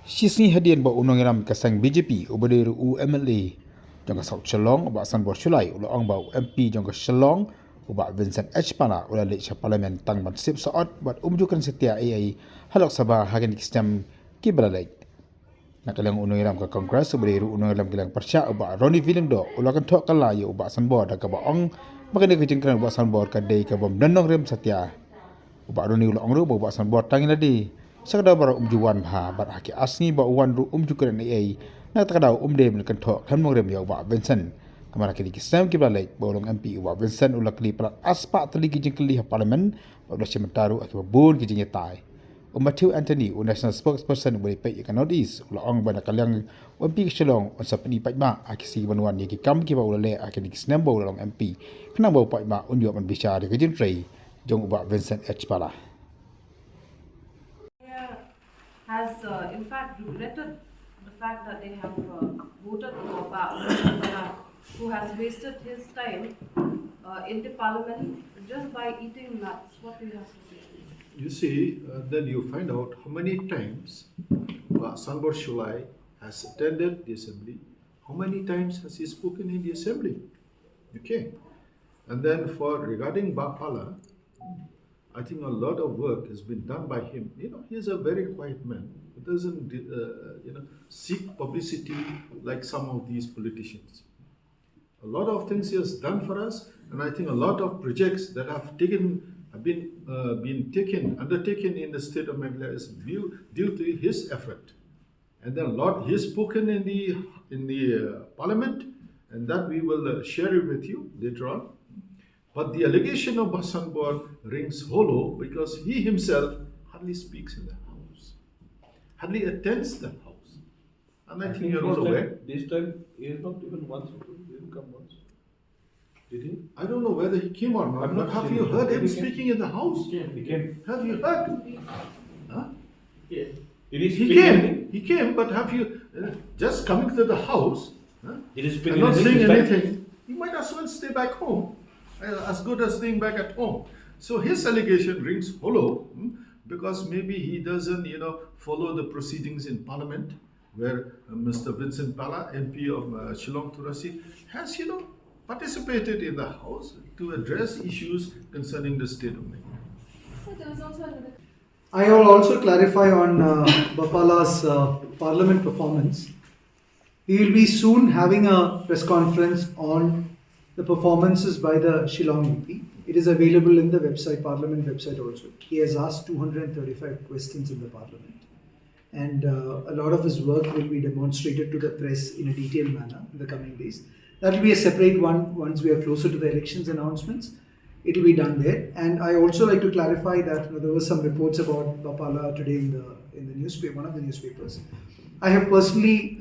Shisni hadian ba nongrim kasang BJP ubadiru MLA jangka South Shillong Bah Sanbor Chulai ula ong ba MP jangka Shillong uba Vincent H Pala ula le parlimen Tang ban sip sohot buat umjukan setia AI halok sabah hagen kistam kibalalai nakalang nongrim ka Congress ubadiru nongrim kilang persya uba Ronnie Villindo ula kan thok kala ya uba Sanbor da ka ba ong makane ka jengkran uba Sanbor ka dei ka bom nongrim setia uba Ronnie ula ong ru uba Sanbor tangin ladi sakada bara umjuwan bha bar haki asni ba uwan ru umjukan AI na takadaw dem kan thok khlem nongrim ya uba Vincent kamara kini kisam kibalai bolong MP uba Vincent ula kli pala aspa tali ki jengkli ha parlimen udah sementaru akibat bun ki jenyetai Matthew Anthony, national spokesperson boleh pay ikan Northeast, ula ong bana kalyang MP Shillong on sa penipat ma akisi banuan ni kam ki ba ula le akan kisnam ba ula MP. Kenang ba pat ma unyo man bicara ke jentrei jong uba Vincent H Pala. Has in fact regretted the fact that they have voted for Bah, who has wasted his time in the parliament just by eating nuts. What do you have to say? You see, then you find out how many times Bah Sanbor Shulai has attended the assembly, how many times has he spoken in the assembly. Okay. And then for regarding Bah Pala, I think a lot of work has been done by him. You know, he is a very quiet man. He doesn't, seek publicity like some of these politicians. A lot of things he has done for us, and I think a lot of projects that have been undertaken in the state of Meghalaya is due to his effort. And then a lot he has spoken in the parliament, and that we will share it with you later on. But the allegation of Bah Sanbor rings hollow because he himself hardly speaks in the house, hardly attends the house. And I think you're all aware. This time he has not even once, he didn't come once. Did he? I don't know whether he came or not, but have you heard him speaking in the house? He came. Have you heard? Huh? Did he speak anything? He came, but have you just coming to the house? Did he speak And not anything saying this time? anything. He might as well stay back home, as good as staying back at home. So his allegation rings hollow because maybe he doesn't, follow the proceedings in Parliament, where Mr. Vincent Pala, MP of Shillong Turasi, has, participated in the House to address issues concerning the state of Meghalaya. So there was also another. I will also clarify on Bah Pala's Parliament performance. We will be soon having a press conference on the performances by the Shillong MP. It is available in the website, Parliament website also. He has asked 235 questions in the Parliament. And a lot of his work will be demonstrated to the press in a detailed manner in the coming days. That will be a separate one once we are closer to the elections announcements. It will be done there. And I also like to clarify that there were some reports about Bah Pala today in the newspaper, one of the newspapers. I have personally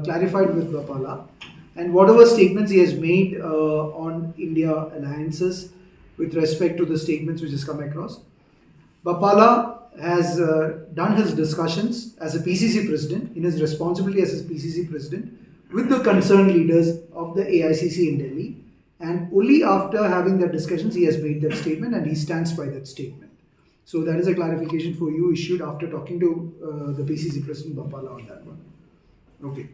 clarified with Bah Pala, and whatever statements he has made on India alliances with respect to the statements which has come across, Bah Pala has done his discussions as a PCC president, in his responsibility as a PCC president, with the concerned leaders of the AICC in Delhi, and only after having that discussions he has made that statement, and he stands by that statement. So that is a clarification for you issued after talking to the PCC president Bah Pala on that one. Okay.